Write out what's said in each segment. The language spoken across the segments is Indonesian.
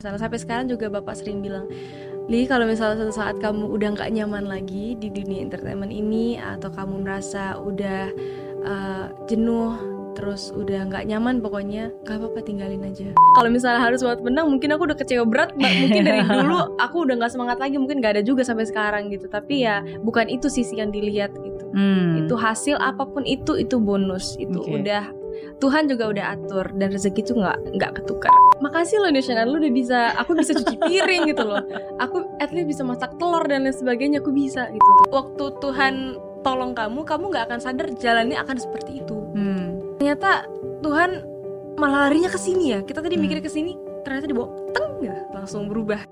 Sampai sekarang juga bapak sering bilang, Li, kalau misalnya suatu saat kamu udah nggak nyaman lagi di dunia entertainment ini, atau kamu merasa udah jenuh, terus udah nggak nyaman pokoknya, gak apa-apa, tinggalin aja. Kalau misalnya harus buat menang, mungkin aku udah kecewa berat, mungkin dari dulu aku udah nggak semangat lagi, mungkin nggak ada juga sampai sekarang gitu. Tapi ya bukan itu sisi yang dilihat gitu. Itu hasil apapun itu bonus itu. Udah Tuhan juga udah atur, dan rezeki itu nggak ketukar. Makasih loh Indonesian, lu udah bisa, aku bisa cuci piring gitu loh. Aku at least bisa masak telur dan lain sebagainya, aku bisa gitu. Waktu Tuhan tolong kamu nggak akan sadar jalannya akan seperti itu. Ternyata Tuhan malah larinya ke sini ya. Kita tadi mikirnya ke sini, ternyata dibawa teng ya, langsung berubah.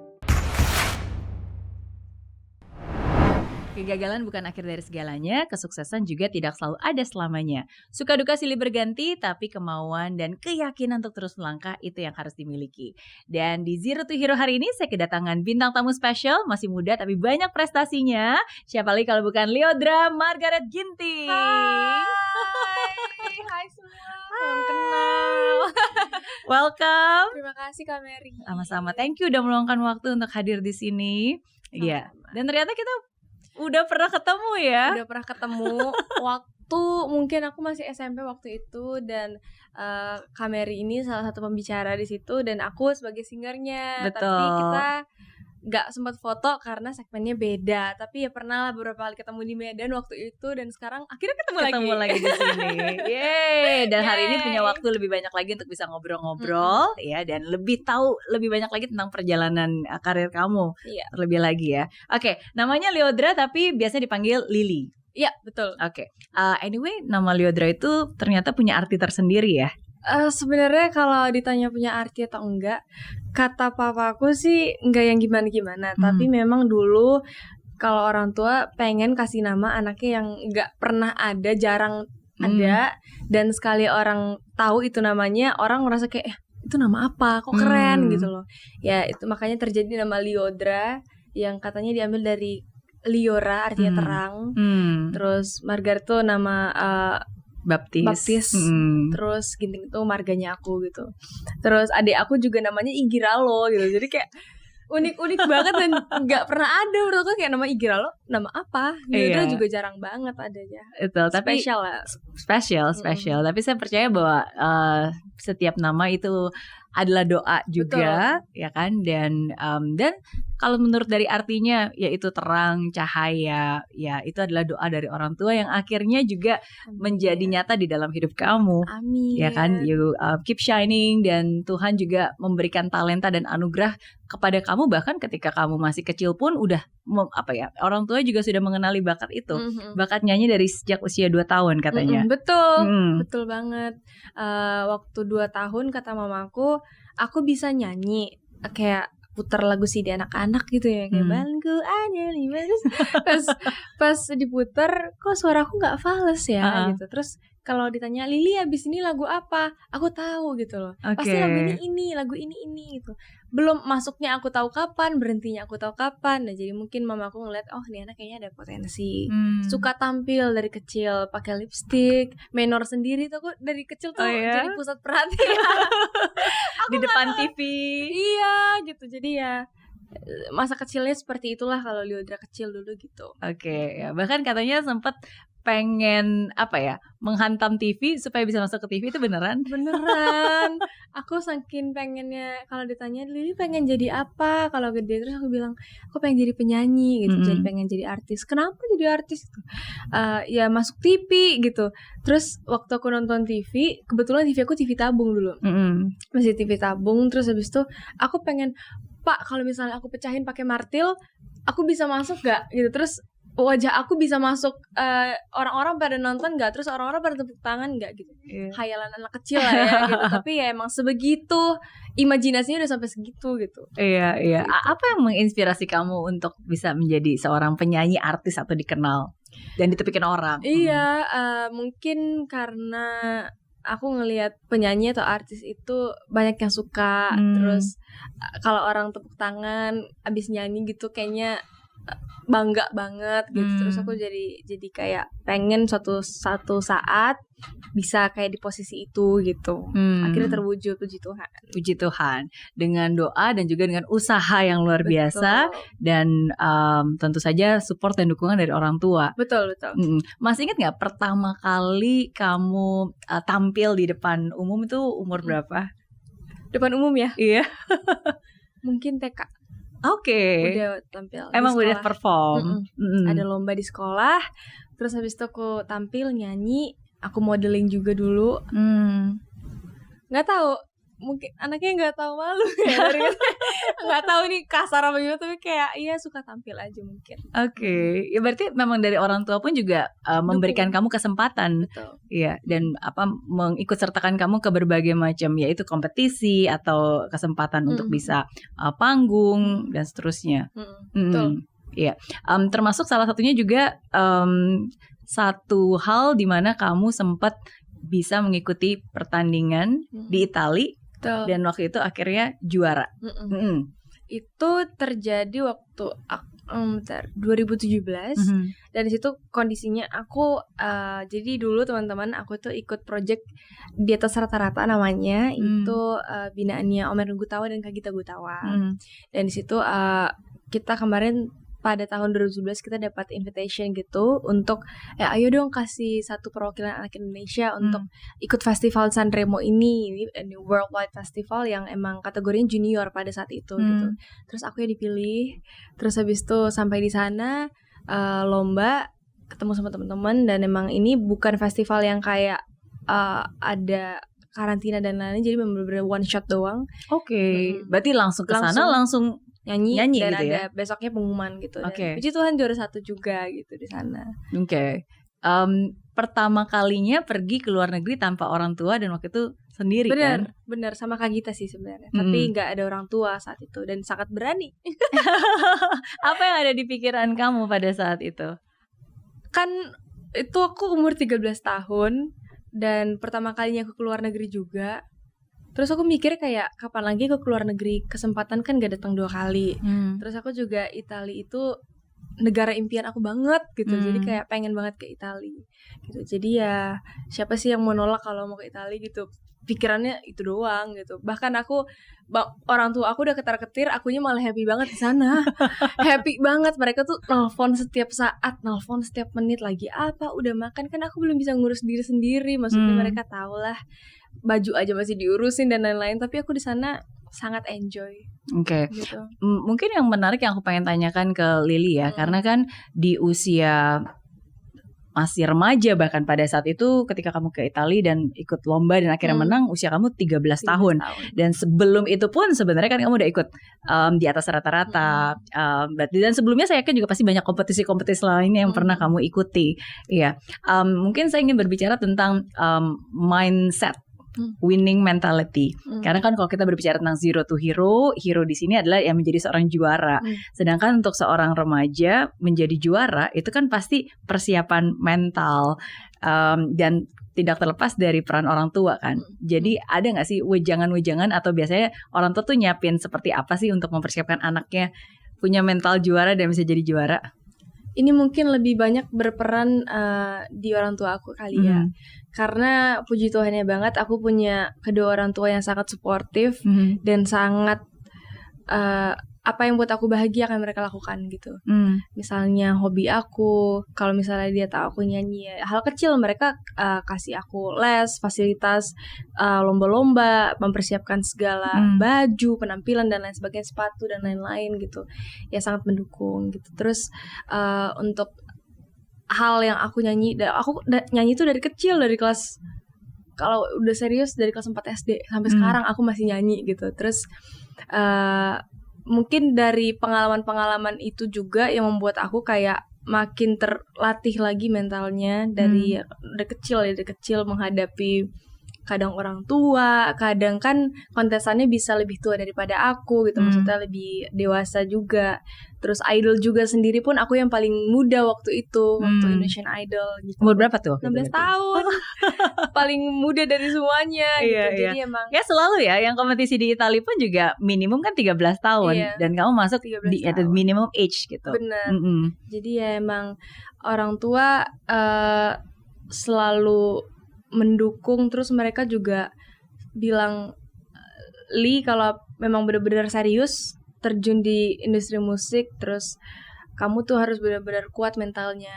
Kegagalan bukan akhir dari segalanya, kesuksesan juga tidak selalu ada selamanya. Suka duka silih berganti, tapi kemauan dan keyakinan untuk terus melangkah itu yang harus dimiliki. Dan di Zero to Hero hari ini saya kedatangan bintang tamu spesial, masih muda tapi banyak prestasinya. Siapa lagi kalau bukan Lyodra Margaret Ginting. Hai semua, salam kenal. Welcome. Terima kasih Kak Mary. Sama-sama, thank you udah meluangkan waktu untuk hadir di sini. Iya. Dan ternyata kita udah pernah ketemu ya? Udah pernah ketemu waktu mungkin aku masih SMP waktu itu, dan Kak Mary ini salah satu pembicara di situ dan aku sebagai singernya. Betul. Tapi kita nggak sempat foto karena segmennya beda. Tapi ya pernah lah beberapa kali ketemu di Medan waktu itu, dan sekarang akhirnya ketemu lagi di sini. Yeay. Dan hari ini punya waktu lebih banyak lagi untuk bisa ngobrol-ngobrol ya, dan lebih tahu lebih banyak lagi tentang perjalanan karir kamu. Iya. Terlebih lagi ya. Oke, namanya Lyodra tapi biasa dipanggil Lily. Iya, betul. Oke. Anyway, nama Lyodra itu ternyata punya arti tersendiri ya. Sebenarnya kalau ditanya punya arti atau enggak, kata papaku sih enggak yang gimana-gimana. Tapi memang dulu kalau orang tua pengen kasih nama anaknya yang enggak pernah ada, jarang ada, dan sekali orang tahu itu namanya, orang merasa kayak itu nama apa, kok keren gitu loh. Ya itu makanya terjadi nama Lyodra, yang katanya diambil dari Lyora, artinya terang. Terus Margaret tuh nama baptis. Terus Ginting itu marganya aku gitu. Terus adik aku juga namanya Igiralo gitu. Jadi kayak unik-unik banget dan nggak pernah ada menurut aku kayak nama Igiralo, nama apa? Lyodra juga jarang banget adanya. Betul, tapi spesial lah. Spesial. Tapi saya percaya bahwa setiap nama itu adalah doa juga. Betul. Ya kan, dan kalau menurut dari artinya yaitu terang, cahaya, ya itu adalah doa dari orang tua yang akhirnya juga menjadi nyata di dalam hidup kamu. Amin. Ya kan, you keep shining, dan Tuhan juga memberikan talenta dan anugerah kepada kamu, bahkan ketika kamu masih kecil pun udah orang tua juga sudah mengenali bakat itu. Bakat nyanyi dari sejak usia 2 tahun katanya. Betul banget. Waktu 2 tahun kata mamaku, aku bisa nyanyi kayak putar lagu CD anak-anak gitu ya, kayak Bangku aja 5. Pas diputar kok suaraku nggak fals ya gitu. Terus kalau ditanya, Lili abis ini lagu apa? Aku tahu gitu loh. Pasti lagu ini gitu. Belum masuknya aku tahu kapan, berhentinya aku tahu kapan. Nah jadi mungkin mamaku ngeliat, oh ini anak kayaknya ada potensi. Suka tampil dari kecil, pakai lipstick, menor sendiri tuh, aku dari kecil tuh jadi pusat perhatian. Di depan TV. Iya gitu. Jadi ya masa kecilnya seperti itulah kalau Lyodra kecil dulu gitu. Oke, ya bahkan katanya sempat pengen menghantam TV supaya bisa masuk ke TV, itu beneran? Beneran. Aku saking pengennya, kalau ditanya Lili pengen jadi apa kalau gede, terus aku bilang aku pengen jadi penyanyi gitu. Jadi pengen jadi artis. Kenapa jadi artis gitu? Ya masuk TV gitu. Terus waktu aku nonton TV, kebetulan TV aku TV tabung dulu. Masih TV tabung. Terus habis itu aku pengen, Pak, kalau misalnya aku pecahin pakai martil, aku bisa masuk gak? Gitu. Terus wajah aku bisa masuk, orang-orang pada nonton gak? Terus orang-orang pada tepuk tangan gak? Gitu. Khayalan anak kecil lah ya gitu. Tapi ya emang sebegitu, imajinasinya udah sampai segitu gitu. Iya. Gitu. Apa yang menginspirasi kamu untuk bisa menjadi seorang penyanyi, artis atau dikenal dan ditepikin orang? Iya, mungkin karena aku ngelihat penyanyi atau artis itu banyak yang suka. Terus kalau orang tepuk tangan abis nyanyi gitu kayaknya bangga banget gitu. Terus aku jadi kayak pengen suatu saat bisa kayak di posisi itu gitu. Akhirnya terwujud, puji Tuhan. Puji Tuhan, dengan doa dan juga dengan usaha yang luar biasa dan tentu saja support dan dukungan dari orang tua. Betul. Masih ingat nggak pertama kali kamu tampil di depan umum itu umur berapa? Depan umum ya? Iya. Mungkin TK. Oke. Udah tampil. Emang udah perform. Ada lomba di sekolah. Terus habis itu aku tampil nyanyi. Aku modeling juga dulu. Nggak tahu. Mungkin anaknya nggak tahu malu ya. Nggak tahu ini kasar apa gimana. Tapi kayak iya suka tampil aja mungkin. Oke. Ya berarti memang dari orang tua pun juga memberikan kamu kesempatan. Betul. Iya. Dan mengikut sertakan kamu ke berbagai macam yaitu kompetisi atau kesempatan untuk bisa panggung dan seterusnya. Betul. Iya. Termasuk salah satunya juga satu hal di mana kamu sempat bisa mengikuti pertandingan di Italia. Betul. Dan waktu itu akhirnya juara. Itu terjadi waktu 2017 dan di situ kondisinya aku jadi dulu teman-teman aku tuh ikut project di atas rata-rata namanya itu binaannya Omer Gutawa dan Kak Gita Gutawa. Dan di situ kita kemarin pada tahun 2017 kita dapat invitation gitu untuk ayo dong kasih satu perwakilan anak Indonesia untuk ikut festival Sanremo ini worldwide festival yang emang kategorinya junior pada saat itu gitu. Terus aku yang dipilih. Terus habis itu sampai di sana lomba ketemu sama teman-teman dan emang ini bukan festival yang kayak ada karantina dan lain-lain jadi bener-bener one shot doang. Oke. Berarti langsung ke sana langsung nyanyi dan gitu ada besoknya pengumuman gitu. Oke. Puji Tuhan juara 1 juga gitu di sana. Oke. Pertama kalinya pergi ke luar negeri tanpa orang tua dan waktu itu sendiri kan? Bener sama Kak Gita sih sebenarnya. Tapi nggak ada orang tua saat itu dan sangat berani. Apa yang ada di pikiran kamu pada saat itu? Kan itu aku umur 13 tahun dan pertama kalinya aku keluar negeri juga. Terus aku mikir kayak kapan lagi aku keluar negeri, kesempatan kan gak datang 2 kali. Terus aku juga Italia itu negara impian aku banget gitu. Jadi kayak pengen banget ke Italia gitu. Jadi ya siapa sih yang mau nolak kalau mau ke Italia gitu. Pikirannya itu doang gitu. Bahkan orang tua aku udah ketar-ketir, akunya malah happy banget di sana. Happy banget, mereka tuh nelfon setiap saat, nelfon setiap menit lagi apa, udah makan kan aku belum bisa ngurus diri sendiri. Maksudnya mereka tahu lah baju aja masih diurusin dan lain-lain, tapi aku di sana sangat enjoy. Oke. Gitu. Mungkin yang menarik yang aku pengen tanyakan ke Lily ya, karena kan di usia masih remaja bahkan pada saat itu ketika kamu ke Italia dan ikut lomba dan akhirnya menang usia kamu 13 tahun. Dan sebelum itu pun sebenarnya kan kamu udah ikut di atas rata-rata. Dan sebelumnya saya yakin juga pasti banyak kompetisi-kompetisi lainnya yang pernah kamu ikuti. Iya. Mungkin saya ingin berbicara tentang mindset. Winning mentality. Karena kan kalau kita berbicara tentang zero to hero, hero di sini adalah yang menjadi seorang juara. Sedangkan untuk seorang remaja menjadi juara itu kan pasti persiapan mental dan tidak terlepas dari peran orang tua kan. Jadi ada nggak sih wejangan-wejangan atau biasanya orang tua tuh nyiapin seperti apa sih untuk mempersiapkan anaknya punya mental juara dan bisa jadi juara? Ini mungkin lebih banyak berperan di orang tua aku kali ya. Karena puji Tuhannya banget aku punya kedua orang tua yang sangat suportif dan sangat apa yang buat aku bahagia akan mereka lakukan gitu. Misalnya hobi aku, kalau misalnya dia tahu aku nyanyi, hal kecil mereka kasih aku les, fasilitas, lomba-lomba, mempersiapkan segala baju, penampilan dan lain sebagainya, sepatu dan lain-lain gitu. Ya sangat mendukung gitu. Terus untuk hal yang aku nyanyi tuh dari kecil, dari kelas, kalau udah serius dari kelas 4 SD sampai sekarang aku masih nyanyi gitu. Terus mungkin dari pengalaman-pengalaman itu juga yang membuat aku kayak makin terlatih lagi mentalnya dari kecil menghadapi kadang orang tua, kadang kan kontestannya bisa lebih tua daripada aku gitu, maksudnya lebih dewasa juga. Terus idol juga sendiri pun aku yang paling muda waktu itu, waktu Indonesian Idol gitu. Umur berapa tuh? 16 tahun. Paling muda dari semuanya gitu. Jadi emang ya selalu ya, yang kompetisi di Italia pun juga minimum kan 13 tahun dan kamu masuk di at the minimum age gitu. Benar. Jadi ya emang orang tua selalu mendukung, terus mereka juga bilang, Li kalau memang benar-benar serius terjun di industri musik, terus kamu tuh harus benar-benar kuat mentalnya.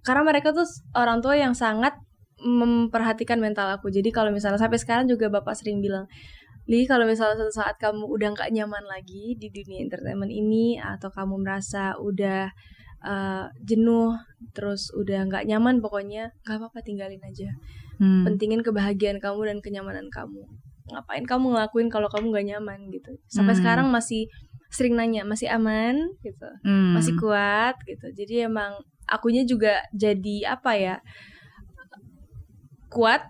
Karena mereka tuh orang tua yang sangat memperhatikan mental aku. Jadi kalau misalnya sampai sekarang juga bapak sering bilang, Li kalau misalnya suatu saat kamu udah gak nyaman lagi di dunia entertainment ini, atau kamu merasa udah jenuh, terus udah gak nyaman, pokoknya gak apa-apa, tinggalin aja. Pentingin kebahagiaan kamu dan kenyamanan kamu. Ngapain kamu ngelakuin kalau kamu gak nyaman gitu. Sampai sekarang masih sering nanya, masih aman gitu, masih kuat gitu. Jadi emang akunya juga jadi apa ya, kuat,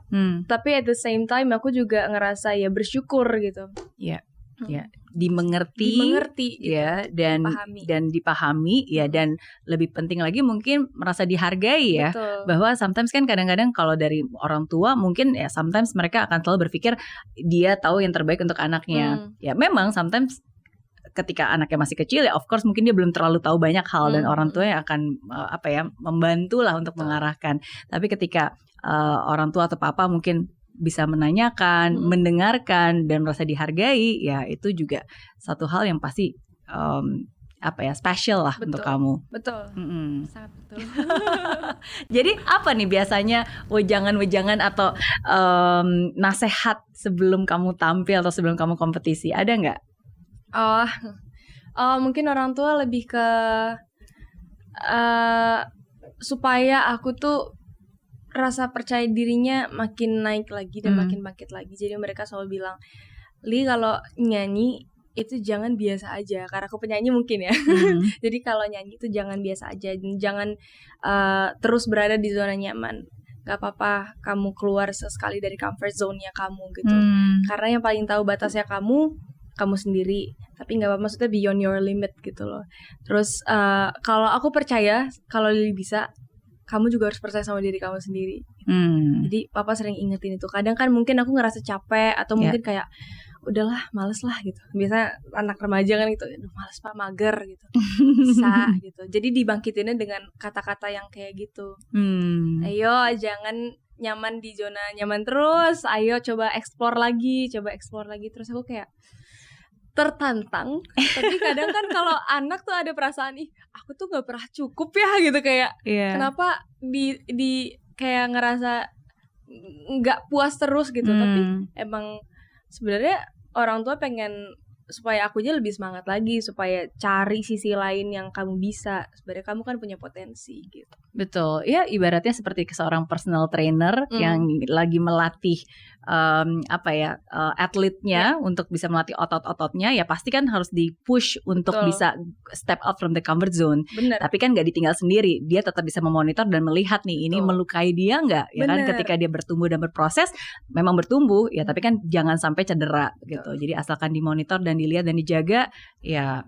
tapi at the same time aku juga ngerasa ya bersyukur gitu. Ya, dimengerti gitu, ya, dan dipahami ya, dan lebih penting lagi mungkin merasa dihargai ya. Betul. Bahwa sometimes kan kadang-kadang kalau dari orang tua mungkin ya sometimes mereka akan selalu berpikir dia tahu yang terbaik untuk anaknya. Ya memang sometimes ketika anaknya masih kecil ya of course mungkin dia belum terlalu tahu banyak hal dan orang tua yang akan membantu lah untuk mengarahkan. Tapi ketika orang tua atau papa mungkin bisa menanyakan, mendengarkan dan merasa dihargai, ya itu juga satu hal yang pasti special lah. Betul, untuk kamu. Betul. Sangat betul. Jadi apa nih biasanya wejangan-wejangan atau nasihat sebelum kamu tampil atau sebelum kamu kompetisi, ada nggak? Mungkin orang tua lebih ke supaya aku tuh rasa percaya dirinya makin naik lagi dan makin bangkit lagi. Jadi mereka selalu bilang, Li kalau nyanyi itu jangan biasa aja, karena aku penyanyi mungkin ya. Jadi kalau nyanyi itu jangan biasa aja, jangan terus berada di zona nyaman. Gak apa-apa kamu keluar sesekali dari comfort zone-nya kamu gitu. Karena yang paling tahu batasnya kamu sendiri. Tapi gak apa-apa, maksudnya beyond your limit gitu loh. Terus kalau aku percaya kalau Lili bisa, kamu juga harus percaya sama diri kamu sendiri. Jadi papa sering ingetin itu. Kadang kan mungkin aku ngerasa capek atau mungkin kayak udahlah males lah gitu. Biasanya anak remaja kan gitu, aduh males pak, mager gitu. Bisa gitu. Jadi dibangkitinnya dengan kata-kata yang kayak gitu. Ayo jangan nyaman di zona nyaman terus. Ayo coba explore lagi. Terus aku kayak tertantang. Tapi kadang kan kalau anak tuh ada perasaan, aku tuh gak pernah cukup ya gitu, kayak kenapa di kayak ngerasa gak puas terus gitu. Tapi emang sebenarnya orang tua pengen supaya akunya lebih semangat lagi, supaya cari sisi lain yang kamu bisa. Sebenarnya kamu kan punya potensi gitu. Betul, ya ibaratnya seperti seorang personal trainer yang lagi melatih atletnya untuk bisa melatih otot-ototnya, ya pasti kan harus di-push untuk bisa step out from the comfort zone. Bener. Tapi kan gak ditinggal sendiri, dia tetap bisa memonitor dan melihat nih ini melukai dia gak, ya kan, ketika dia bertumbuh dan berproses, memang bertumbuh ya, tapi kan jangan sampai cedera gitu. Jadi asalkan dimonitor dan dilihat dan dijaga, ya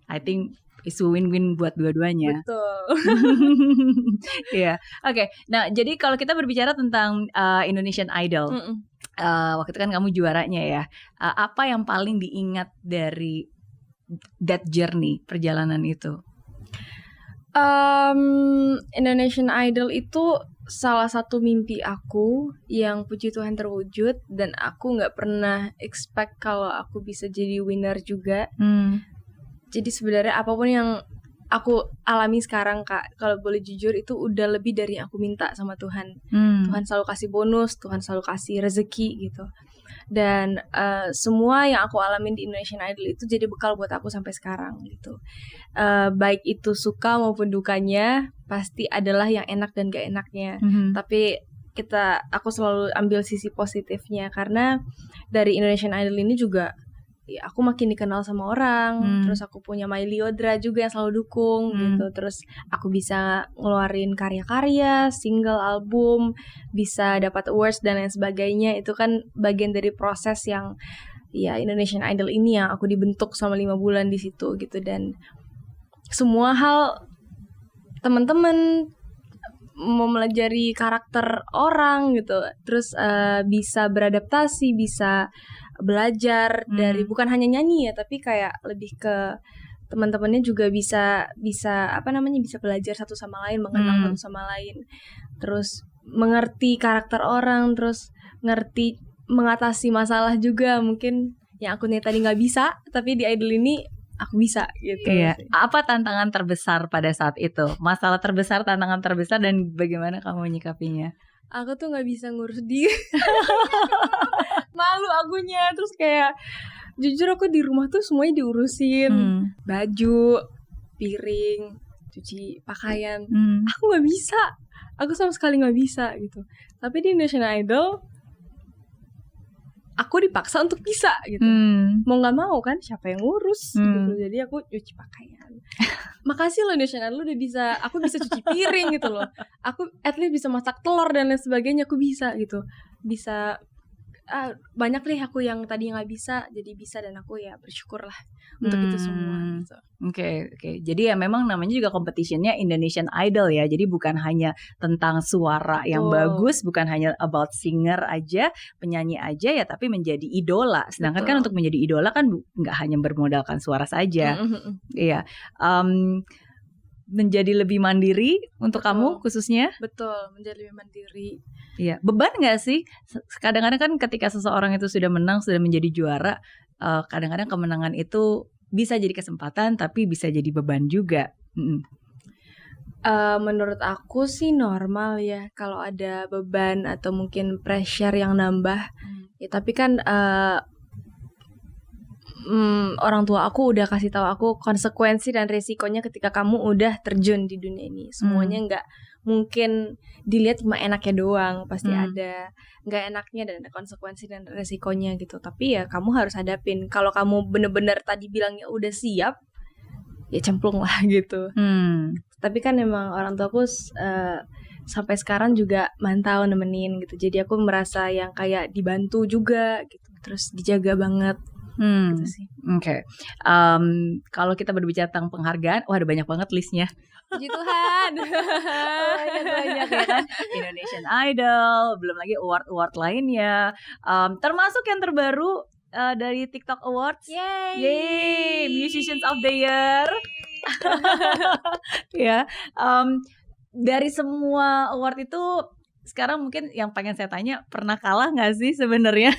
I think it's a win-win buat dua-duanya. Betul. Iya. Oke. Nah, jadi kalau kita berbicara tentang Indonesian Idol, waktu itu kan kamu juaranya ya. Apa yang paling diingat dari that journey, perjalanan itu? Indonesian Idol itu salah satu mimpi aku yang puji Tuhan terwujud, dan aku nggak pernah expect kalau aku bisa jadi winner juga. Jadi sebenarnya apapun yang aku alami sekarang, Kak, kalau boleh jujur itu udah lebih dari yang aku minta sama Tuhan. Tuhan selalu kasih bonus, Tuhan selalu kasih rezeki gitu. Dan semua yang aku alamin di Indonesian Idol itu jadi bekal buat aku sampai sekarang gitu. Baik itu suka maupun dukanya, pasti adalah yang enak dan gak enaknya. Tapi aku selalu ambil sisi positifnya, karena dari Indonesian Idol ini juga ya aku makin dikenal sama orang. Terus aku punya My Liodra juga yang selalu dukung gitu. Terus aku bisa ngeluarin karya-karya, single, album, bisa dapat awards dan lain sebagainya. Itu kan bagian dari proses yang ya Indonesian Idol ini yang aku dibentuk selama 5 bulan di situ gitu. Dan semua hal teman-teman mempelajari karakter orang gitu, terus bisa beradaptasi, bisa belajar dari bukan hanya nyanyi ya, tapi kayak lebih ke teman-temannya juga bisa bisa belajar satu sama lain, mengenal satu sama lain, terus mengerti karakter orang, terus ngerti mengatasi masalah juga mungkin yang aku nih tadi nggak bisa, tapi di Idol ini aku bisa gitu. Iya. Apa tantangan terbesar pada saat itu? Masalah terbesar, tantangan terbesar, dan bagaimana kamu menyikapinya? Aku tuh nggak bisa ngurus diri. Malu akunya. Terus kayak jujur aku di rumah tuh semuanya diurusin. Baju, piring, cuci pakaian. Aku nggak bisa. Aku sama sekali nggak bisa gitu. Tapi di Indonesian Idol aku dipaksa untuk bisa gitu. Mau gak mau kan, siapa yang ngurus gitu. Jadi aku cuci pakaian. Makasih loh Indonesian Idol, udah bisa. Aku bisa cuci piring gitu loh. Aku at least bisa masak telur dan lain sebagainya. Aku bisa gitu. Bisa banyak deh aku yang tadi gak bisa, jadi bisa. Dan aku ya bersyukur lah untuk itu semua gitu. Oke. Jadi ya memang namanya juga competitionnya Indonesian Idol ya. Jadi bukan hanya tentang suara yang bagus, bukan hanya about singer aja, penyanyi aja ya, tapi menjadi idola. Sedangkan kan untuk menjadi idola kan nggak hanya bermodalkan suara saja. Iya. Menjadi lebih mandiri untuk kamu khususnya. Betul, menjadi lebih mandiri. Iya. Beban nggak sih? Kadang-kadang kan ketika seseorang itu sudah menang, sudah menjadi juara, kadang-kadang kemenangan itu bisa jadi kesempatan, tapi bisa jadi beban juga. Menurut aku sih normal ya kalau ada beban atau mungkin pressure yang nambah. Ya tapi kan orang tua aku udah kasih tahu aku konsekuensi dan resikonya ketika kamu udah terjun di dunia ini. Semuanya nggak mungkin dilihat cuma enaknya doang, pasti ada nggak enaknya dan ada konsekuensi dan resikonya gitu. Tapi ya kamu harus hadapin. Kalau kamu bener-bener tadi bilangnya udah siap, ya cemplung lah gitu. Tapi kan emang orang tuaku sampai sekarang juga mantau nemenin gitu. Jadi aku merasa yang kayak dibantu juga gitu. Terus dijaga banget. Gitu sih. Oke. Kalau kita berbicara tentang penghargaan, wah ada banyak banget listnya. Puji Tuhan. banyak ya kan. Indonesian Idol, belum lagi award lainnya. Termasuk yang terbaru dari TikTok Awards. Yay! Musicians of the Year. Ya. Dari semua award itu, sekarang mungkin yang pengen saya tanya, pernah kalah nggak sih sebenarnya?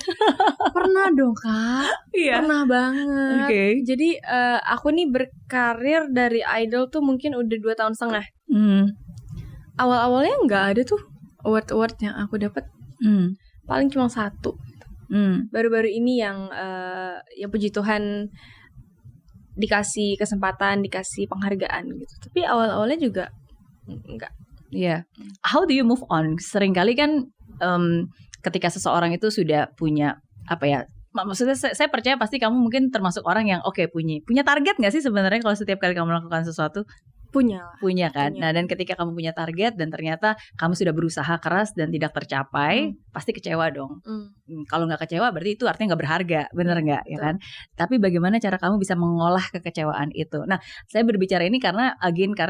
Pernah dong Kak. Iya. Pernah banget. Okay. Jadi aku nih berkarir dari idol tuh mungkin udah 2 tahun setengah. Awal-awalnya nggak ada tuh award yang aku dapat. Paling cuma 1. Baru-baru ini yang ya puji Tuhan dikasih kesempatan, dikasih penghargaan gitu. Tapi awal-awalnya juga enggak. Iya. How do you move on? Seringkali kan ketika seseorang itu sudah punya maksudnya saya percaya pasti kamu mungkin termasuk orang yang punya target nggak sih sebenarnya kalau setiap kali kamu melakukan sesuatu? Punya kan. Nah, dan ketika kamu punya target dan ternyata kamu sudah berusaha keras dan tidak tercapai, pasti kecewa dong. Kalau nggak kecewa berarti itu artinya nggak berharga, bener nggak ya kan? Tapi bagaimana cara kamu bisa mengolah kekecewaan itu? Nah, saya berbicara ini karena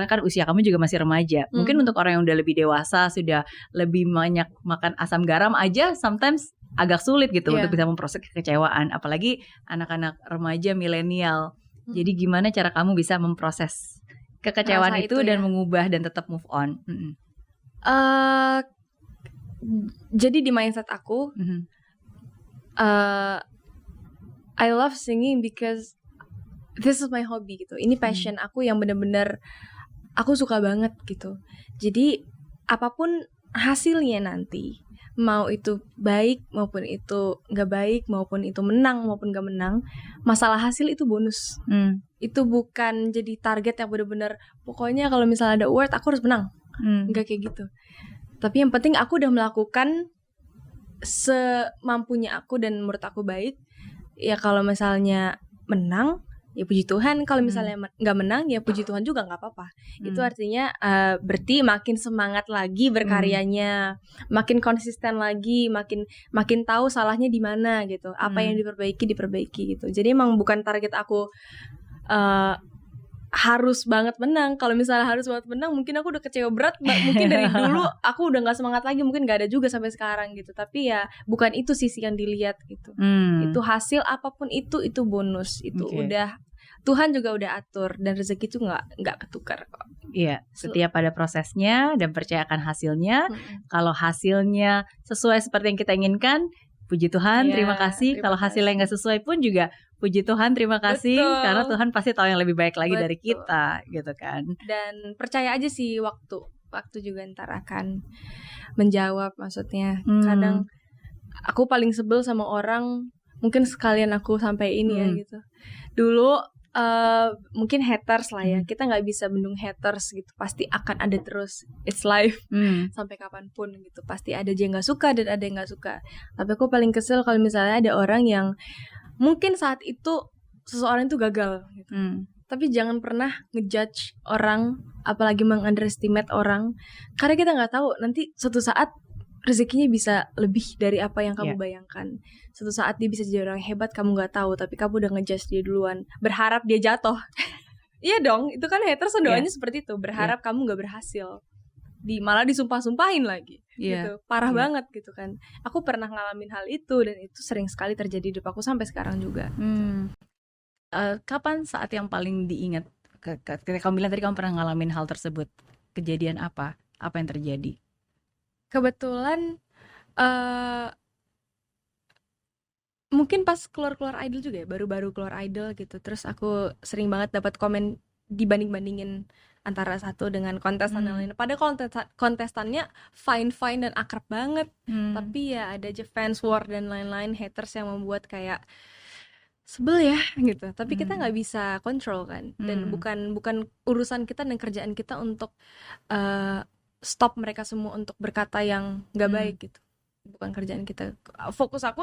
kan usia kamu juga masih remaja. Mungkin untuk orang yang udah lebih dewasa, sudah lebih banyak makan asam garam aja, sometimes agak sulit gitu untuk bisa memproses kekecewaan. Apalagi anak-anak remaja milenial. Jadi gimana cara kamu bisa memproses kekecewaan itu dan mengubah dan tetap move on? Jadi di mindset aku, I love singing because this is my hobby gitu. Ini passion aku yang benar-benar aku suka banget gitu. Jadi apapun hasilnya nanti, mau itu baik maupun itu gak baik, maupun itu menang maupun gak menang, masalah hasil itu bonus. Itu bukan jadi target yang benar-benar pokoknya kalau misalnya ada award aku harus menang. Gak kayak gitu. Tapi yang penting aku udah melakukan semampunya aku dan menurut aku baik. ya kalau misalnya menang ya puji Tuhan, kalau misalnya nggak menang ya puji Tuhan juga nggak apa-apa. Itu artinya berarti makin semangat lagi berkaryanya, makin konsisten lagi, makin tahu salahnya di mana gitu, apa yang diperbaiki gitu. Jadi emang bukan target aku harus banget menang. Kalau misalnya harus banget menang, mungkin aku udah kecewa berat. Mungkin dari dulu aku udah nggak semangat lagi, mungkin nggak ada juga sampai sekarang gitu. Tapi ya bukan itu sisi yang dilihat gitu. Itu hasil apapun itu bonus. Itu udah Tuhan juga udah atur, dan rezeki itu nggak ketukar kok. Iya, setiap ada prosesnya dan percayakan hasilnya. Kalau hasilnya sesuai seperti yang kita inginkan, puji Tuhan, terima kasih. Kalau hasilnya nggak sesuai pun juga puji Tuhan, terima kasih. Betul. Karena Tuhan pasti tahu yang lebih baik lagi dari kita, gitu kan. Dan percaya aja sih, waktu juga ntar akan menjawab. Maksudnya kadang aku paling sebel sama orang, mungkin sekalian aku sampai ini ya gitu. Dulu mungkin haters lah ya, kita nggak bisa bendung haters gitu, pasti akan ada terus, it's life. Sampai kapanpun gitu, pasti ada aja yang nggak suka dan ada yang nggak suka. Tapi aku paling kesel kalau misalnya ada orang yang mungkin saat itu seseorang itu gagal gitu. Tapi jangan pernah ngejudge orang, apalagi mengunderestimate orang, karena kita nggak tahu nanti suatu saat rezekinya bisa lebih dari apa yang kamu bayangkan. Suatu saat dia bisa jadi orang hebat, kamu gak tahu, tapi kamu udah ngejudge dia duluan, berharap dia jatuh. Iya dong, itu kan haters doanya seperti itu, berharap kamu gak berhasil, malah disumpah-sumpahin lagi gitu. Parah banget gitu kan. Aku pernah ngalamin hal itu, dan itu sering sekali terjadi di hidup aku sampai sekarang juga. Kapan saat yang paling diingat? Ketika kamu bilang tadi kamu pernah ngalamin hal tersebut, kejadian apa yang terjadi? Kebetulan mungkin pas keluar Idol juga ya, baru-baru keluar Idol gitu. Terus aku sering banget dapat komen dibanding-bandingin antara satu dengan kontestan yang lain. Padahal kontestannya fine dan akrab banget. Tapi ya ada aja fans war dan lain-lain, haters yang membuat kayak sebel ya gitu. Tapi kita nggak bisa kontrol kan. Dan bukan urusan kita dan kerjaan kita untuk stop mereka semua untuk berkata yang nggak baik gitu. Bukan kerjaan kita. Fokus aku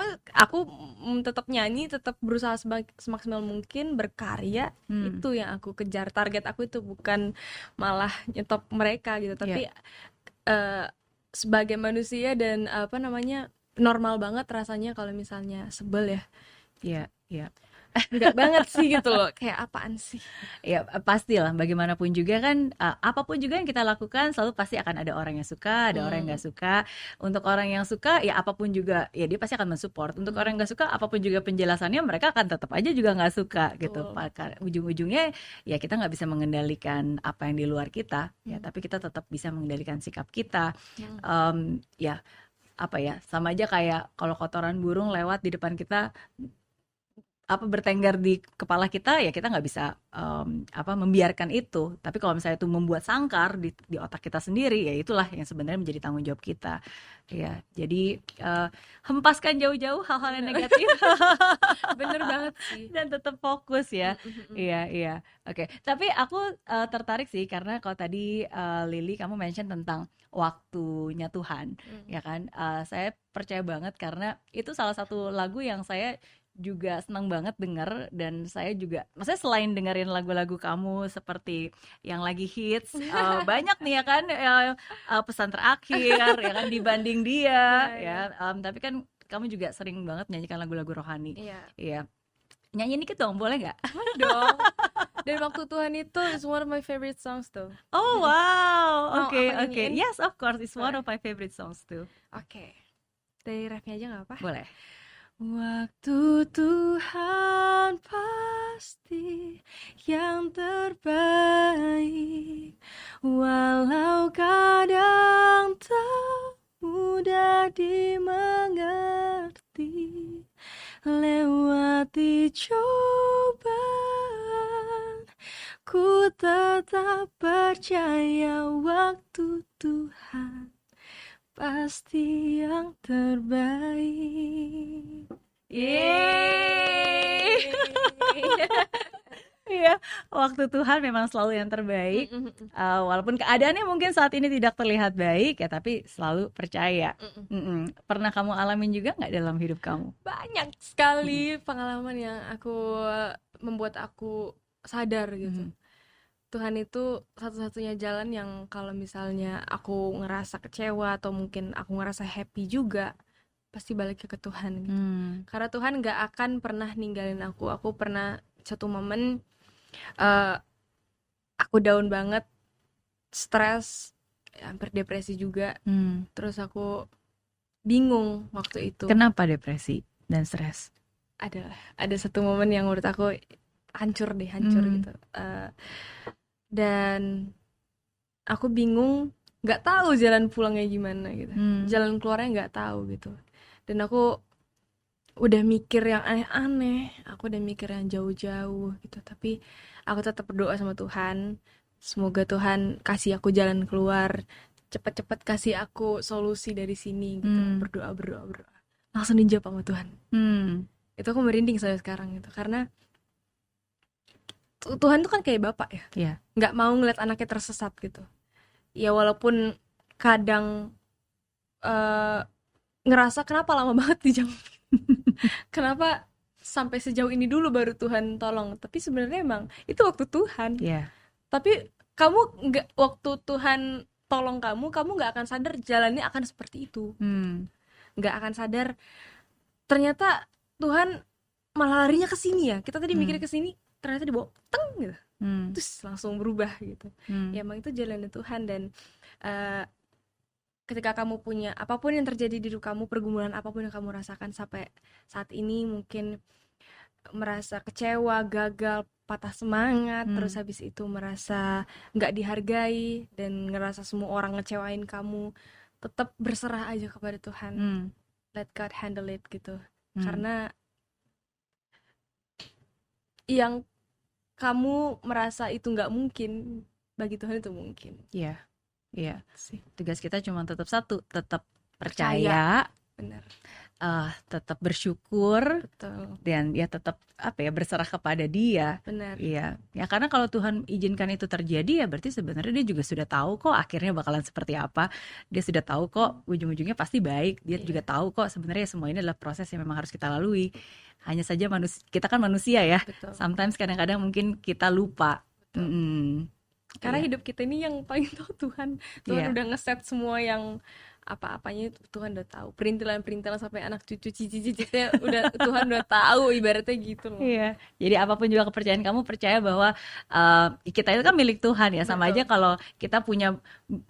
tetap nyanyi, tetap berusaha semaksimal mungkin berkarya. Itu yang aku kejar. Target aku itu bukan malah nyetop mereka gitu. Tapi sebagai manusia dan normal banget rasanya kalau misalnya sebel ya. Iya. Enggak banget sih gitu loh, kayak apaan sih? Ya pastilah, bagaimanapun juga kan, apapun juga yang kita lakukan selalu pasti akan ada orang yang suka, ada orang yang nggak suka. Untuk orang yang suka ya apapun juga ya dia pasti akan mensupport. Untuk orang yang nggak suka apapun juga penjelasannya, mereka akan tetap aja juga nggak suka gitu. Ujung-ujungnya ya kita nggak bisa mengendalikan apa yang di luar kita ya, tapi kita tetap bisa mengendalikan sikap kita. Ya apa ya, sama aja kayak kalau kotoran burung lewat di depan kita, bertengger di kepala kita, ya kita nggak bisa membiarkan itu. Tapi kalau misalnya itu membuat sangkar di otak kita sendiri, ya itulah yang sebenarnya menjadi tanggung jawab kita. Ya, jadi hempaskan jauh-jauh hal-hal yang negatif. Bener banget sih. Dan tetap fokus ya. Iya. Oke. Tapi aku tertarik sih karena kalau tadi Lily kamu mention tentang waktunya Tuhan, ya kan? Saya percaya banget karena itu salah satu lagu yang saya juga senang banget denger, dan saya juga maksudnya selain dengerin lagu-lagu kamu seperti yang lagi hits, banyak nih ya kan, pesan terakhir ya kan, dibanding dia tapi kan kamu juga sering banget menyanyikan lagu-lagu rohani. Iya. Nyanyi dikit dong, boleh nggak? Dong. Dan Waktu Tuhan itu is one of my favorite songs tuh. Oh wow, oke. Yes, of course, it's one of my favorite songs too. Oke. Dari refnya aja nggak apa? Boleh. Waktu Tuhan pasti yang terbaik, walau kadang tak mudah dimengerti. Lewati cobaan, ku tetap percaya waktu Tuhan pasti yang terbaik. Yeay. Iya, waktu Tuhan memang selalu yang terbaik. Mm, mm, mm, Walaupun keadaannya mungkin saat ini tidak terlihat baik ya, tapi selalu percaya. mm, mm. Pernah kamu alamin juga nggak dalam hidup kamu? Banyak Mm-mm. sekali pengalaman yang membuat aku sadar gitu. Mhm. Tuhan itu satu-satunya jalan yang kalau misalnya aku ngerasa kecewa atau mungkin aku ngerasa happy juga, pasti balik ke Tuhan gitu. Hmm. Karena Tuhan gak akan pernah ninggalin aku. Aku pernah satu momen eh, aku down banget, stres, hampir depresi juga. Hmm. Terus aku bingung waktu itu. Kenapa depresi dan stres? Ada satu momen yang menurut aku hancur gitu. Dan aku bingung, nggak tahu jalan pulangnya gimana gitu, Hmm. jalan keluarnya nggak tahu gitu. Dan aku udah mikir yang aneh-aneh, aku udah mikir yang jauh-jauh gitu, tapi aku tetap berdoa sama Tuhan, semoga Tuhan kasih aku jalan keluar, cepet-cepet kasih aku solusi dari sini gitu. Berdoa berdoa berdoa, langsung dijawab sama Tuhan. Itu aku merinding sampai sekarang gitu, karena Tuhan tuh kan kayak bapak ya, Iya. nggak mau ngeliat anaknya tersesat gitu. Ya walaupun kadang ngerasa kenapa lama banget dijawab, kenapa sampai sejauh ini dulu baru Tuhan tolong. Tapi sebenarnya emang itu waktu Tuhan. Iya. Tapi kamu nggak, waktu Tuhan tolong kamu nggak akan sadar jalannya akan seperti itu. Nggak akan sadar ternyata Tuhan malah larinya ke sini ya. Kita tadi mikir ke sini, ternyata dibawa teng gitu. Terus langsung berubah gitu. Ya emang itu jalannya Tuhan. Dan ketika kamu punya apapun yang terjadi di hidup kamu, pergumulan apapun yang kamu rasakan sampai saat ini, mungkin merasa kecewa, gagal, patah semangat, terus habis itu merasa nggak dihargai dan ngerasa semua orang ngecewain kamu, tetap berserah aja kepada Tuhan. Let God handle it gitu. Karena yang kamu merasa itu nggak mungkin, bagi Tuhan itu mungkin. Iya. Iya. Sih. Tugas kita cuma tetap satu, tetap percaya. Benar. Tetap bersyukur. Betul. Dan ya tetap berserah kepada Dia. Benar. Iya. Ya karena kalau Tuhan izinkan itu terjadi ya berarti sebenarnya Dia juga sudah tahu kok akhirnya bakalan seperti apa. Dia sudah tahu kok ujung-ujungnya pasti baik. Dia juga tahu kok sebenarnya semua ini adalah proses yang memang harus kita lalui. Hanya saja kita kan manusia ya. Betul. Sometimes kadang-kadang mungkin kita lupa. Karena hidup kita ini yang paling tahu Tuhan. Tuhan udah ngeset semua yang apa-apanya itu Tuhan udah tahu. Perintilan-perintilan sampai anak cucu cici-cicitnya udah Tuhan udah tahu, ibaratnya gitu loh. Iya. Jadi apapun juga kepercayaan kamu, percaya bahwa kita itu kan milik Tuhan ya. Sama aja kalau kita punya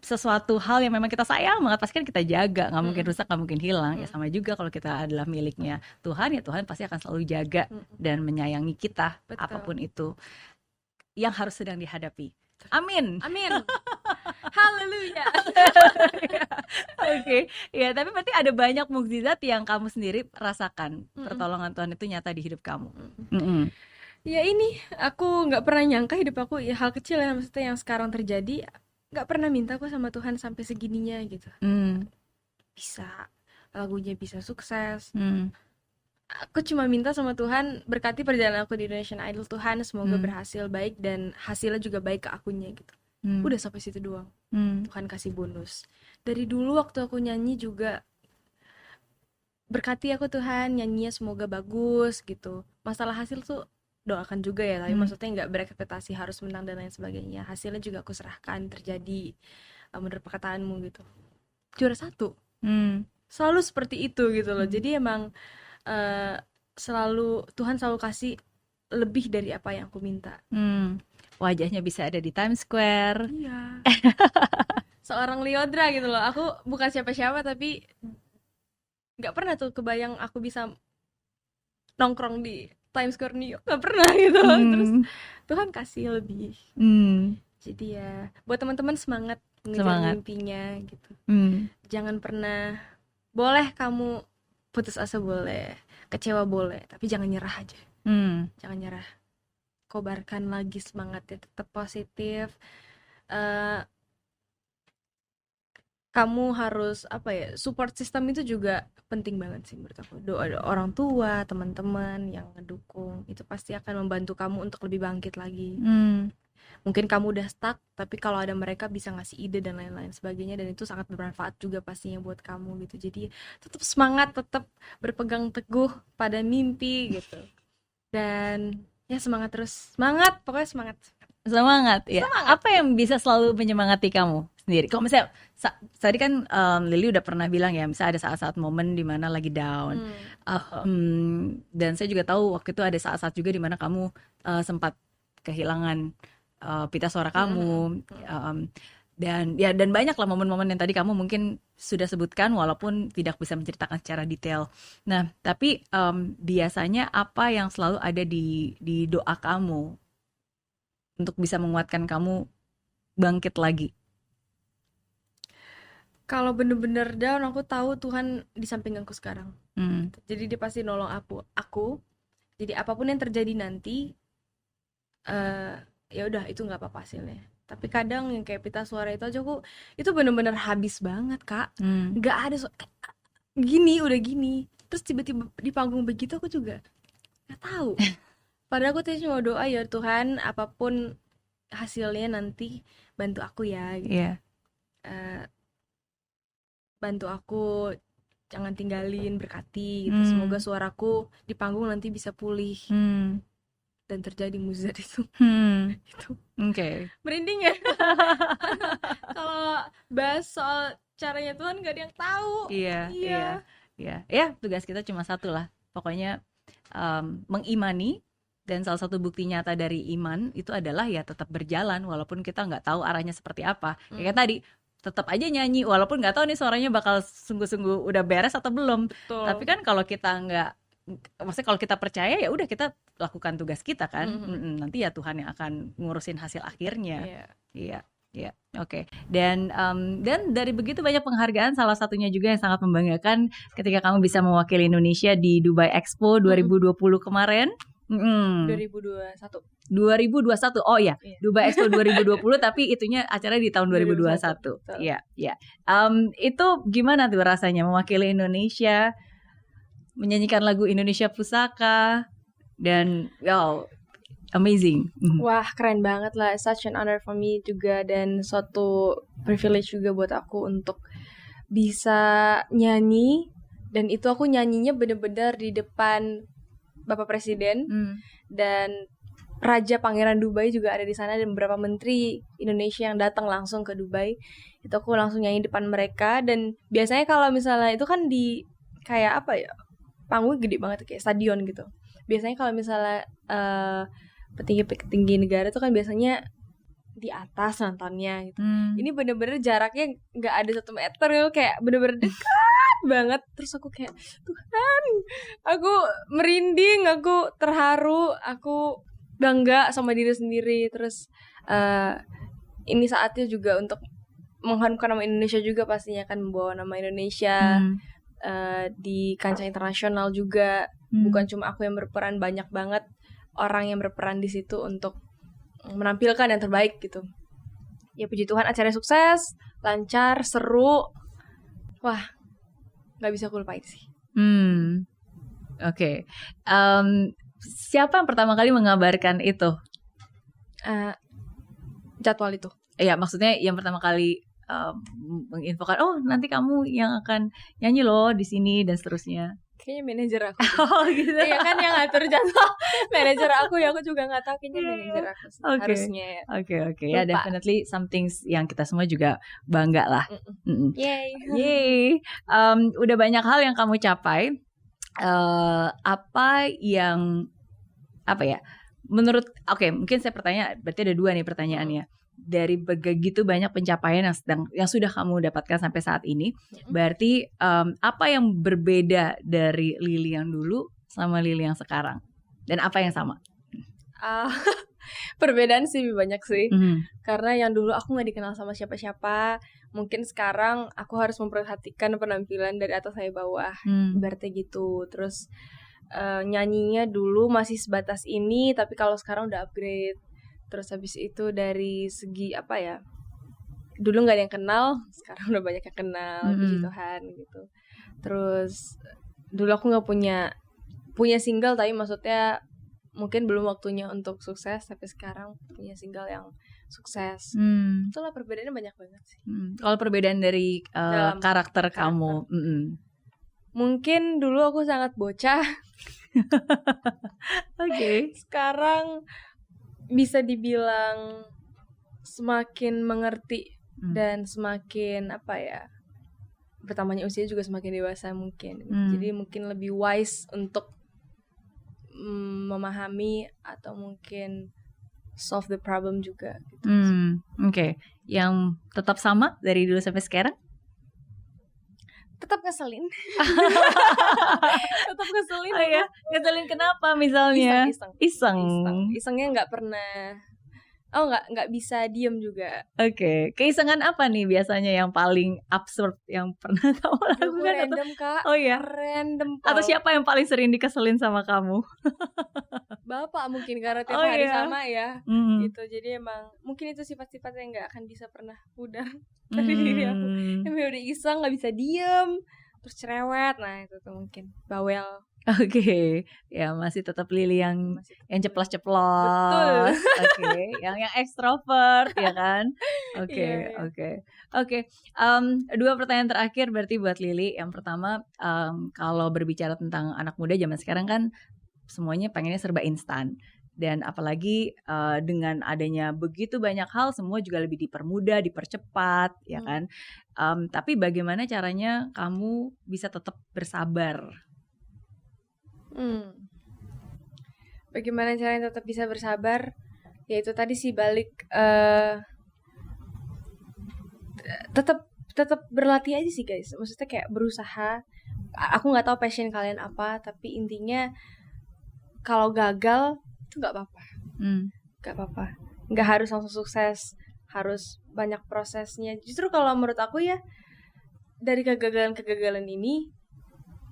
sesuatu hal yang memang kita sayang banget, pasti kan kita jaga, nggak mungkin rusak, nggak mungkin hilang. Ya sama juga kalau kita adalah miliknya Tuhan, ya Tuhan pasti akan selalu jaga dan menyayangi kita. Betul. Apapun itu yang harus sedang dihadapi. Amin. Amin. Haleluya. Oke. Ya, tapi berarti ada banyak mukjizat yang kamu sendiri rasakan. Pertolongan Tuhan itu nyata di hidup kamu. Ya ini, aku nggak pernah nyangka hidup aku, ya hal kecil ya maksudnya yang sekarang terjadi, nggak pernah minta aku sama Tuhan sampai segininya gitu. Bisa, lagunya bisa sukses. Aku cuma minta sama Tuhan berkati perjalanan aku di Indonesian Idol, Tuhan semoga berhasil baik dan hasilnya juga baik ke akunya gitu. Udah sampai situ doang. Tuhan kasih bonus. Dari dulu waktu aku nyanyi juga, berkati aku Tuhan, nyanyinya semoga bagus gitu. Masalah hasil tuh doakan juga ya, tapi maksudnya nggak berekspektasi harus menang dan lain sebagainya. Hasilnya juga aku serahkan terjadi menurut perkataanmu gitu. Juara 1. Selalu seperti itu gitu loh. Jadi emang Tuhan selalu kasih lebih dari apa yang aku minta. Wajahnya bisa ada di Times Square. Iya. Seorang Lyodra gitu loh. Aku bukan siapa-siapa, tapi nggak pernah tuh kebayang aku bisa nongkrong di Times Square New York, nggak pernah gitu. Terus Tuhan kasih lebih. Jadi ya buat teman-teman semangat mengejar mimpinya gitu. Jangan pernah, boleh kamu putus asa, boleh kecewa, boleh, tapi jangan nyerah aja. Jangan nyerah, kobarkan lagi semangatnya, tetap positif. kamu harus support system itu juga penting banget sih menurut aku. Doa orang tua, teman-teman yang ngedukung itu pasti akan membantu kamu untuk lebih bangkit lagi. Mungkin kamu udah stuck, tapi kalau ada mereka bisa ngasih ide dan lain-lain sebagainya, dan itu sangat bermanfaat juga pastinya buat kamu gitu. Jadi tetap semangat, tetap berpegang teguh pada mimpi gitu. Dan ya semangat terus, semangat, pokoknya semangat. Ya. Apa yang bisa selalu menyemangati kamu sendiri? Kalau misalnya tadi kan Lily udah pernah bilang ya, misalnya ada saat-saat momen dimana lagi down, dan saya juga tahu waktu itu ada saat-saat juga dimana kamu sempat kehilangan pita suara kamu, dan banyak lah momen-momen yang tadi kamu mungkin sudah sebutkan walaupun tidak bisa menceritakan secara detail. Nah, tapi biasanya apa yang selalu ada di doa kamu untuk bisa menguatkan kamu bangkit lagi? Kalau bener-bener down, aku tahu Tuhan di samping aku sekarang. Jadi dia pasti nolong aku. Jadi apapun yang terjadi nanti, ya udah itu nggak apa-apa hasilnya. Tapi kadang yang kayak pita suara itu aja aku itu bener-bener habis banget, Kak. Nggak ada udah gini. Terus tiba-tiba di panggung begitu aku juga nggak tahu. Padahal aku tadi cuma doa, ya Tuhan, apapun hasilnya nanti bantu aku ya gitu. Bantu aku, jangan tinggalin, berkati gitu. Semoga suaraku di panggung nanti bisa pulih. Dan terjadi mukjizat itu. Itu. Oke. Merinding ya. Kalau bahas soal caranya Tuhan gak ada yang tahu. Iya. Ya, tugas kita cuma satu lah. Pokoknya mengimani, dan salah satu bukti nyata dari iman itu adalah ya tetap berjalan walaupun kita nggak tahu arahnya seperti apa. Ya kan tadi tetap aja nyanyi walaupun nggak tahu nih suaranya bakal sungguh-sungguh udah beres atau belum. Betul. Tapi kan kalau kita maksudnya kalau kita percaya ya udah kita lakukan tugas kita kan. Nanti ya Tuhan yang akan ngurusin hasil akhirnya. Iya. Oke. Dan dari begitu banyak penghargaan, salah satunya juga yang sangat membanggakan ketika kamu bisa mewakili Indonesia di Dubai Expo 2020 kemarin. 2021. Oh ya, Dubai Expo 2020 tapi itunya acara di tahun 2021. Iya. Itu gimana tuh rasanya mewakili Indonesia, menyanyikan lagu Indonesia Pusaka, dan amazing. Wah, keren banget lah. Such an honor for me juga, dan suatu privilege juga buat aku untuk bisa nyanyi. Dan itu aku nyanyinya bener-bener di depan Bapak Presiden dan Raja Pangeran Dubai juga ada di sana, dan beberapa menteri Indonesia yang datang langsung ke Dubai. Itu aku langsung nyanyi depan mereka. Dan biasanya kalau misalnya itu kan di kayak panggungnya gede banget kayak stadion gitu. Biasanya kalau misalnya petinggi negara itu kan biasanya di atas nontonnya gitu. Ini bener-bener jaraknya nggak ada 1 meter gitu, kayak bener-bener dekat banget. Terus aku kayak, Tuhan, aku merinding, aku terharu, aku bangga sama diri sendiri. Terus ini saatnya juga untuk mengharumkan nama Indonesia juga, pastinya kan membawa nama Indonesia di kancah internasional juga. Bukan cuma aku yang berperan, banyak banget orang yang berperan di situ untuk menampilkan yang terbaik gitu. Ya puji Tuhan, acaranya sukses, lancar, seru. Wah, nggak bisa aku lupain sih. Oke. Siapa yang pertama kali mengabarkan itu? Jadwal itu. Ya, maksudnya yang pertama kali menginfokan, oh nanti kamu yang akan nyanyi loh di sini dan seterusnya. Kayaknya manajer aku. Gitu. Iya kan yang ngatur jadwal. Manajer aku ya, aku juga nggak tahu, kayaknya manajer aku sih. Harusnya. Oke. Ya, definitely something yang kita semua juga bangga lah. Yay. Udah banyak hal yang kamu capai. Menurut, mungkin saya berarti ada 2 nih pertanyaannya. Dari begitu banyak pencapaian yang sudah kamu dapatkan sampai saat ini, berarti apa yang berbeda dari Lily yang dulu sama Lily yang sekarang, dan apa yang sama? Perbedaan sih banyak sih. Karena yang dulu aku nggak dikenal sama siapa-siapa, mungkin sekarang aku harus memperhatikan penampilan dari atas sampai bawah, berarti gitu. Terus nyanyinya dulu masih sebatas ini, tapi kalau sekarang udah upgrade. Terus habis itu dari segi dulu nggak ada yang kenal, sekarang udah banyak yang kenal, puji Tuhan gitu. Terus dulu aku nggak punya single, tapi maksudnya mungkin belum waktunya untuk sukses, tapi sekarang punya single yang sukses. Itulah perbedaannya banyak banget sih. Kalau perbedaan dari karakter kamu, mungkin dulu aku sangat bocah. Oke. Sekarang bisa dibilang semakin mengerti dan semakin bertambahnya usia juga semakin dewasa mungkin. Jadi mungkin lebih wise untuk memahami atau mungkin solve the problem juga gitu. Oke. Yang tetap sama dari dulu sampai sekarang? Tetap ngeselin. Tetap ngeselin. Oh ya, ngeselin kenapa misalnya? Isengnya nggak pernah. Nggak bisa diem juga. Oke. Keisengan apa nih biasanya yang paling absurd yang pernah kamu lakukan? Random Kak. Oh ya. Random. Atau siapa yang paling sering dikeselin sama kamu? Bapak mungkin, karena tiap hari sama ya. Gitu. Jadi emang mungkin itu sifat-sifat yang nggak akan bisa pernah pudar dari diri aku. Emang udah iseng, nggak bisa diem, terus cerewet. Nah itu tuh mungkin bawel. Oke, ya masih tetap Lily yang ceplos-ceplos. Oke, yang ekstrovert ya kan? Oke. Dua pertanyaan terakhir berarti buat Lily. Yang pertama, kalau berbicara tentang anak muda zaman sekarang kan semuanya pengennya serba instan. Dan apalagi dengan adanya begitu banyak hal, semua juga lebih dipermudah, dipercepat, ya kan? Tapi bagaimana caranya kamu bisa tetap bersabar? Bagaimana caranya tetap bisa bersabar? Ya itu tadi sih, balik tetap berlatih aja sih guys. Maksudnya kayak berusaha. Aku nggak tahu passion kalian apa, tapi intinya kalau gagal itu nggak apa-apa. Nggak apa-apa. Nggak harus langsung sukses. Harus banyak prosesnya. Justru kalau menurut aku ya, dari kegagalan ini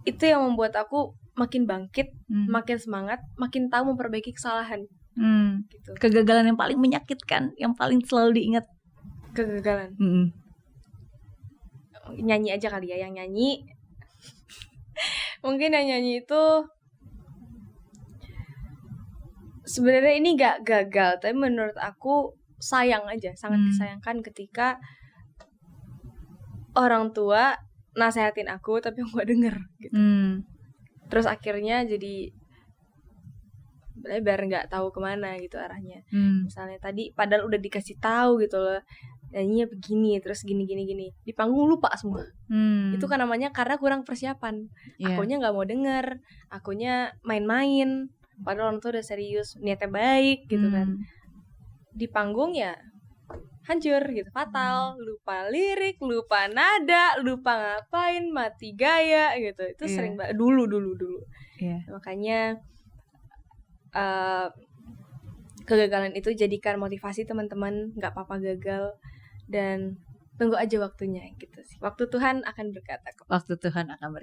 itu yang membuat aku makin bangkit, makin semangat, makin tahu memperbaiki kesalahan. Gitu. Kegagalan yang paling menyakitkan, yang paling selalu diingat. Kegagalan. Nyanyi aja kali ya, yang nyanyi. Mungkin yang nyanyi itu sebenarnya ini gak gagal, tapi menurut aku sayang aja, sangat disayangkan ketika orang tua nasehatin aku tapi aku gak denger gitu. Terus akhirnya jadi biar nggak tahu kemana gitu arahnya. Misalnya tadi padahal udah dikasih tahu gitu loh, nyanyinya begini, terus gini di panggung lupa semua. Itu kan namanya karena kurang persiapan. Akunya nggak mau denger, akunya main-main, padahal orang tuh udah serius, niatnya baik gitu kan. Di panggung ya hancur gitu, fatal, lupa lirik, lupa nada, lupa ngapain, mati gaya gitu. Itu sering banget dulu. Makanya kegagalan itu jadikan motivasi teman-teman, nggak apa-apa gagal, dan tunggu aja waktunya gitu sih. Waktu Tuhan akan berkata.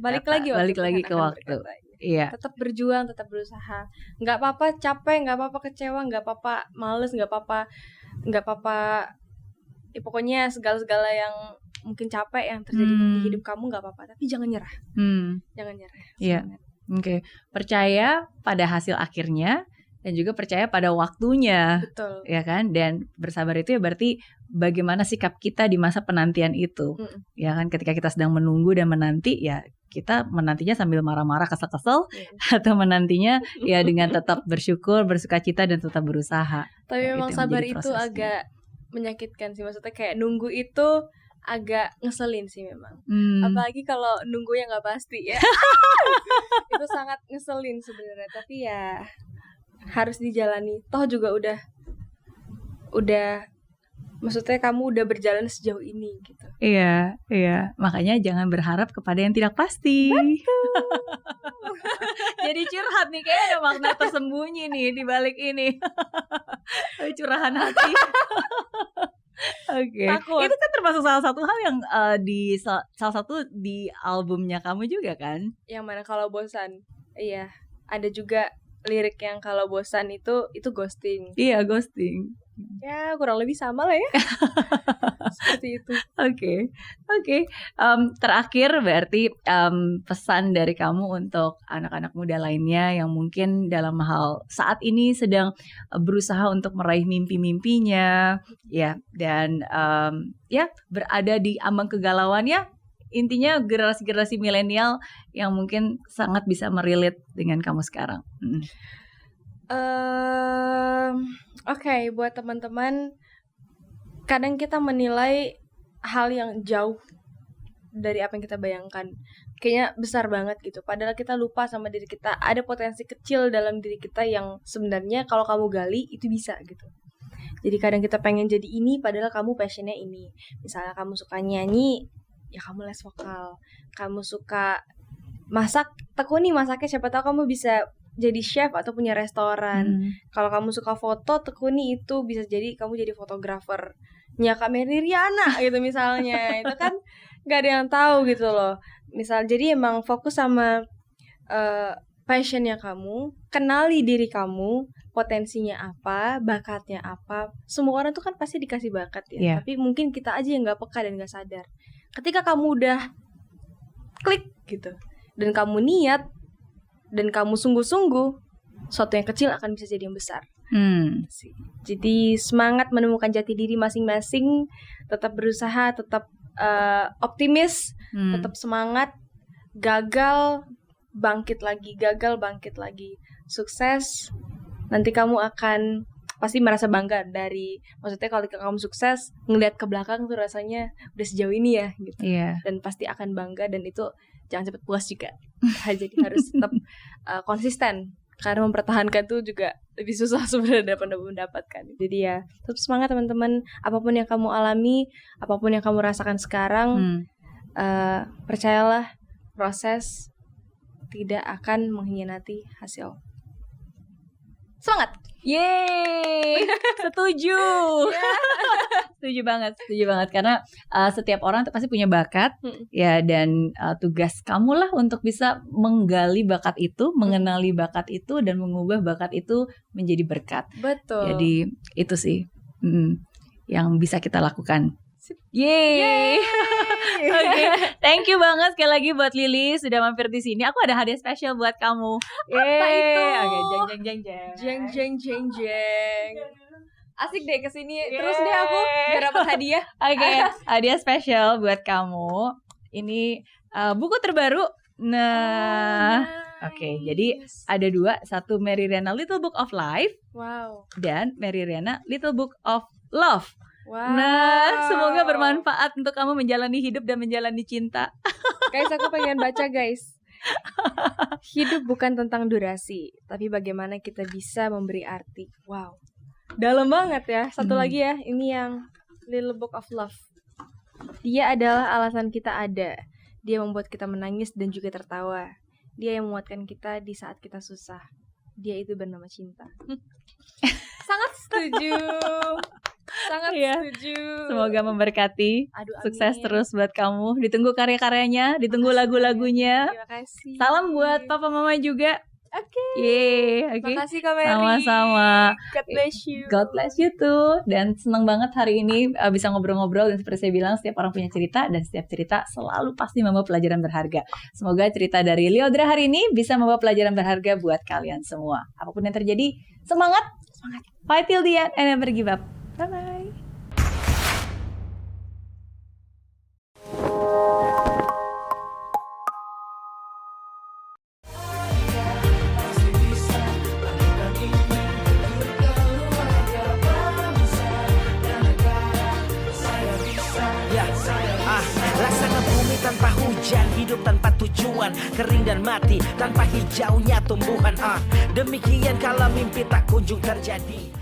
Balik lagi ke waktu. Iya. Tetap berjuang, tetap berusaha. Nggak apa-apa capek, nggak apa-apa kecewa, nggak apa-apa males, nggak apa-apa. Ya, pokoknya segala yang mungkin capek yang terjadi di hidup kamu nggak apa-apa, tapi jangan nyerah. Jangan nyerah. Iya. Oke. Percaya pada hasil akhirnya dan juga percaya pada waktunya. Betul. Ya kan? Dan bersabar itu ya berarti bagaimana sikap kita di masa penantian itu. Ya kan, ketika kita sedang menunggu dan menanti, ya kita menantinya sambil marah-marah, kesel-kesel, atau menantinya ya dengan tetap bersyukur, bersukacita dan tetap berusaha. Tapi ya, memang sabar itu agak menyakitkan sih, maksudnya kayak nunggu itu agak ngeselin sih memang. Apalagi kalau nunggu yang nggak pasti ya. Itu sangat ngeselin sebenarnya, tapi ya harus dijalani. Toh juga udah maksudnya kamu udah berjalan sejauh ini gitu. Iya. Makanya jangan berharap kepada yang tidak pasti. Jadi curhat nih, kayaknya ada makna tersembunyi nih di balik ini. Curahan hati. Oke. Itu kan termasuk salah satu hal yang salah satu di albumnya kamu juga kan? Yang mana kalau bosan? Iya. Ada juga lirik yang kalau bosan itu ghosting. Iya, ghosting. Ya kurang lebih sama lah ya. Seperti itu. Oke. Terakhir berarti pesan dari kamu untuk anak-anak muda lainnya yang mungkin dalam hal saat ini sedang berusaha untuk meraih mimpi-mimpinya, ya, dan ya berada di ambang kegalauan ya. Intinya generasi-generasi milenial yang mungkin sangat bisa merelate dengan kamu sekarang. Oke, buat teman-teman, kadang kita menilai hal yang jauh dari apa yang kita bayangkan, kayaknya besar banget gitu. Padahal kita lupa sama diri kita, ada potensi kecil dalam diri kita yang sebenarnya kalau kamu gali itu bisa gitu. Jadi kadang kita pengen jadi ini, padahal kamu passionnya ini. Misalnya kamu suka nyanyi, ya kamu les vokal. Kamu suka masak, tekuni masaknya, siapa tahu kamu bisa jadi chef atau punya restoran. Kalau kamu suka foto, tekuni itu, bisa jadi kamu jadi fotografernya Kak Mary Riana gitu misalnya. Itu kan gak ada yang tahu gitu loh. Misal, jadi emang fokus sama passionnya kamu, kenali diri kamu, potensinya apa, bakatnya apa. Semua orang tuh kan pasti dikasih bakat ya, tapi mungkin kita aja yang gak peka dan gak sadar. Ketika kamu udah klik gitu, dan kamu niat, dan kamu sungguh-sungguh, sesuatu yang kecil akan bisa jadi yang besar. Jadi semangat menemukan jati diri masing-masing, tetap berusaha, tetap optimis, tetap semangat. Gagal bangkit lagi, sukses. Nanti kamu akan pasti merasa bangga dari, maksudnya kalau kamu sukses, ngeliat ke belakang tuh rasanya udah sejauh ini ya gitu. Dan pasti akan bangga, dan itu jangan cepat puas juga. Jadi harus tetap konsisten, karena mempertahankan tuh juga lebih susah sebenarnya daripada mendapatkan. Jadi ya tetap semangat teman-teman. Apapun yang kamu alami, apapun yang kamu rasakan sekarang, percayalah, proses tidak akan mengkhianati hasil. Semangat. Yeay, setuju. Setuju banget karena setiap orang pasti punya bakat ya, dan tugas kamu lah untuk bisa menggali bakat itu, mengenali bakat itu, dan mengubah bakat itu menjadi berkat. Betul. Jadi itu sih yang bisa kita lakukan. Yeay. Oke, thank you banget sekali lagi buat Lily sudah mampir di sini. Aku ada hadiah spesial buat kamu. Apa itu? Oke, jeng. Asik deh kesini terus deh aku biar dapat hadiah. Oke, hadiah spesial buat kamu. Ini buku terbaru. Nah, oke, jadi ada dua, satu Mary Riana Little Book of Life. Wow. Dan Mary Riana Little Book of Love. Wow. Nah, semoga bermanfaat untuk kamu menjalani hidup dan menjalani cinta. Guys, aku pengen baca guys. Hidup bukan tentang durasi, tapi bagaimana kita bisa memberi arti. Wow, dalam banget ya. Satu lagi ya, ini yang Little Book of Love. Dia adalah alasan kita ada. Dia membuat kita menangis dan juga tertawa. Dia yang menguatkan kita di saat kita susah. Dia itu bernama cinta. Sangat setuju. Sangat setuju. Semoga memberkati. Aduh, sukses terus buat kamu. Ditunggu karya-karyanya, ditunggu lagu-lagunya. Terima kasih. Salam buat papa mama juga. Oke. Terima kasih Kak Mary. Sama-sama. God bless you. God bless you too. Dan senang banget hari ini bisa ngobrol-ngobrol, dan seperti saya bilang, setiap orang punya cerita, dan setiap cerita selalu pasti membawa pelajaran berharga. Semoga cerita dari Lyodra hari ini bisa membawa pelajaran berharga buat kalian semua. Apapun yang terjadi, semangat. Fight till the end and never give up. Bye-bye. Laksana bumi tanpa hujan, hidup tanpa tujuan, kering dan mati tanpa hijaunya tumbuhan. Demikian kalau mimpi tak kunjung terjadi.